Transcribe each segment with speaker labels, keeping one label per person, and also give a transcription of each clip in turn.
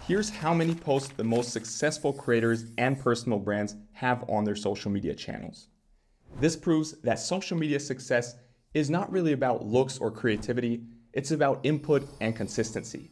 Speaker 1: Here's how many posts the most successful creators and personal brands have on their social media channels. This proves that social media success is not really about looks or creativity, it's about input and consistency.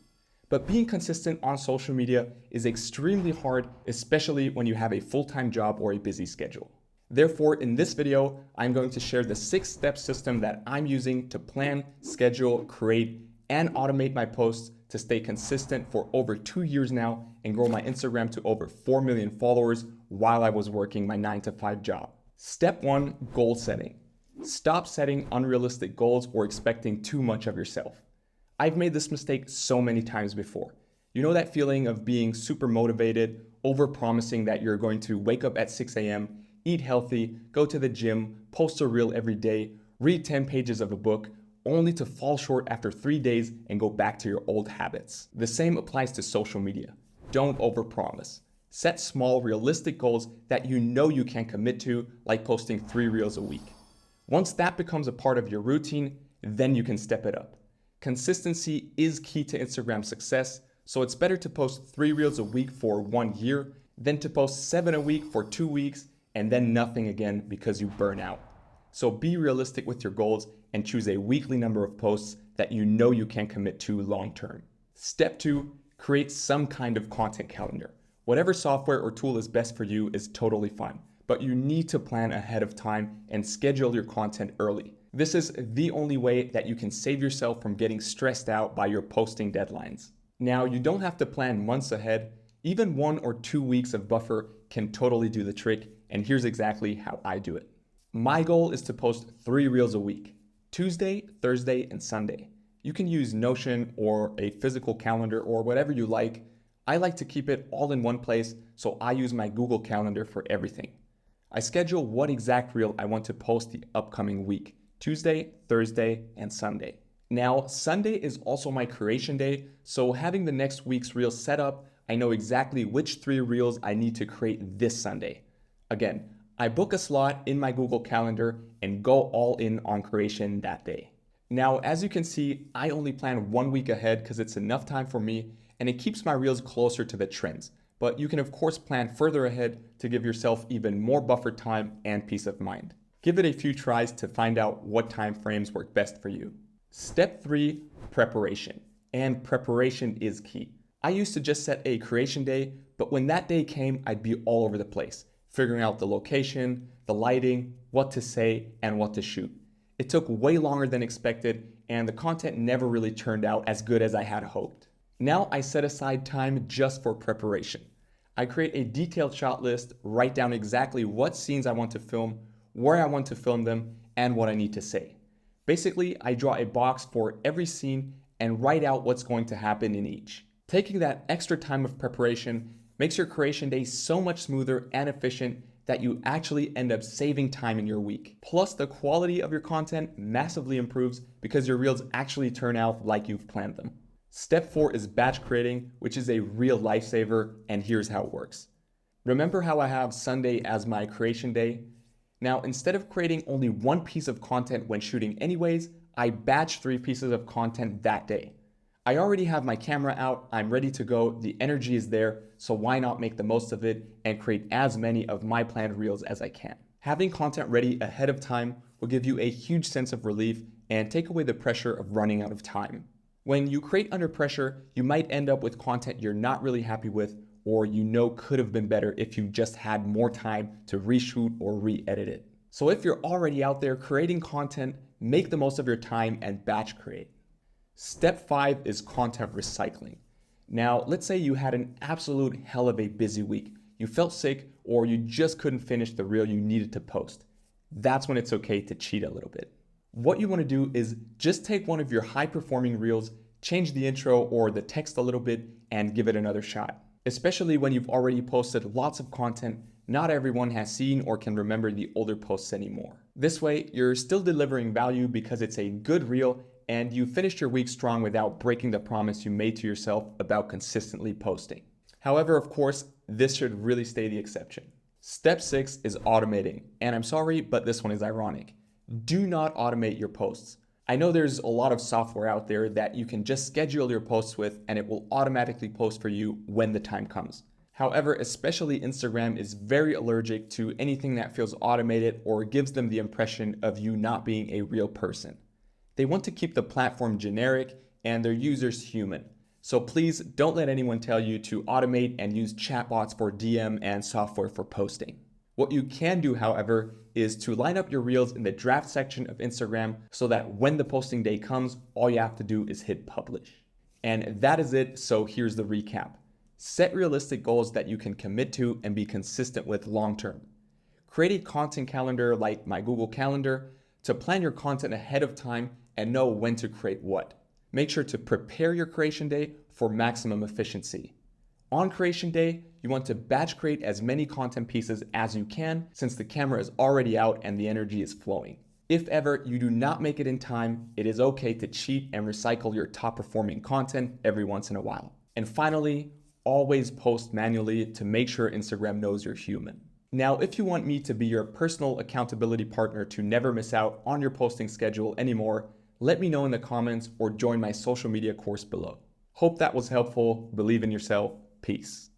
Speaker 1: But being consistent on social media is extremely hard, especially when you have a full-time job or a busy schedule. Therefore, in this video, I'm going to share the 6-step system that I'm using to plan, schedule, create, and automate my posts to stay consistent for over 2 years now and grow my Instagram to over 4 million followers while I was working my 9-to-5 job. Step 1, goal setting. Stop setting unrealistic goals or expecting too much of yourself. I've made this mistake so many times before. You know that feeling of being super motivated, over-promising that you're going to wake up at 6 a.m., eat healthy, go to the gym, post a reel every day, read 10 pages of a book, only to fall short after 3 days and go back to your old habits. The same applies to social media. Don't overpromise. Set small, realistic goals that you know you can commit to, like posting 3 reels a week. Once that becomes a part of your routine, then you can step it up. Consistency is key to Instagram success, so it's better to post 3 reels a week for 1 year than to post 7 a week for 2 weeks and then nothing again because you burn out. So be realistic with your goals and choose a weekly number of posts that you know you can commit to long term. Step 2, create some kind of content calendar. Whatever software or tool is best for you is totally fine, but you need to plan ahead of time and schedule your content early. This is the only way that you can save yourself from getting stressed out by your posting deadlines. Now, you don't have to plan months ahead. Even 1 or 2 weeks of buffer can totally do the trick, and here's exactly how I do it. My goal is to post 3 reels a week, Tuesday, Thursday, and Sunday. You can use Notion or a physical calendar or whatever you like. I like to keep it all in one place, so I use my Google Calendar for everything. I schedule what exact reel I want to post the upcoming week, Tuesday, Thursday, and Sunday. Now, Sunday is also my creation day, so having the next week's reel set up, I know exactly which 3 reels I need to create this Sunday. Again, I book a slot in my Google Calendar and go all in on creation that day. Now, as you can see, I only plan 1 week ahead because it's enough time for me and it keeps my reels closer to the trends. But you can of course plan further ahead to give yourself even more buffer time and peace of mind. Give it a few tries to find out what time frames work best for you. Step 3, preparation. And preparation is key. I used to just set a creation day, but when that day came, I'd be all over the place, figuring out the location, the lighting, what to say, and what to shoot. It took way longer than expected, and the content never really turned out as good as I had hoped. Now I set aside time just for preparation. I create a detailed shot list, write down exactly what scenes I want to film, where I want to film them, and what I need to say. Basically, I draw a box for every scene and write out what's going to happen in each. Taking that extra time of preparation makes your creation day so much smoother and efficient that you actually end up saving time in your week. Plus, the quality of your content massively improves because your reels actually turn out like you've planned them. Step 4 is batch creating, which is a real lifesaver, and here's how it works. Remember how I have Sunday as my creation day? Now, instead of creating only 1 piece of content when shooting anyways, I batch 3 pieces of content that day. I already have my camera out, I'm ready to go, the energy is there, so why not make the most of it and create as many of my planned reels as I can. Having content ready ahead of time will give you a huge sense of relief and take away the pressure of running out of time. When you create under pressure, you might end up with content you're not really happy with or you know could have been better if you just had more time to reshoot or re-edit it. So if you're already out there creating content, make the most of your time and batch create. Step 5 is content recycling. Now, let's say you had an absolute hell of a busy week. You felt sick or you just couldn't finish the reel you needed to post. That's when it's okay to cheat a little bit. What you want to do is just take one of your high-performing reels, change the intro or the text a little bit, and give it another shot. Especially when you've already posted lots of content, not everyone has seen or can remember the older posts anymore. This way, you're still delivering value because it's a good reel and you finished your week strong without breaking the promise you made to yourself about consistently posting. However, of course, this should really stay the exception. Step 6 is automating, and I'm sorry, but this one is ironic. Do not automate your posts. I know there's a lot of software out there that you can just schedule your posts with and it will automatically post for you when the time comes. However, especially Instagram is very allergic to anything that feels automated or gives them the impression of you not being a real person. They want to keep the platform generic and their users human. So please don't let anyone tell you to automate and use chatbots for DM and software for posting. What you can do, however, is to line up your reels in the draft section of Instagram so that when the posting day comes, all you have to do is hit publish. And that is it, so here's the recap. Set realistic goals that you can commit to and be consistent with long term. Create a content calendar like my Google Calendar to plan your content ahead of time and know when to create what. Make sure to prepare your creation day for maximum efficiency. On creation day, you want to batch create as many content pieces as you can since the camera is already out and the energy is flowing. If ever you do not make it in time, it is okay to cheat and recycle your top performing content every once in a while. And finally, always post manually to make sure Instagram knows you're human. Now, if you want me to be your personal accountability partner to never miss out on your posting schedule anymore, let me know in the comments or join my social media course below. Hope that was helpful. Believe in yourself. Peace.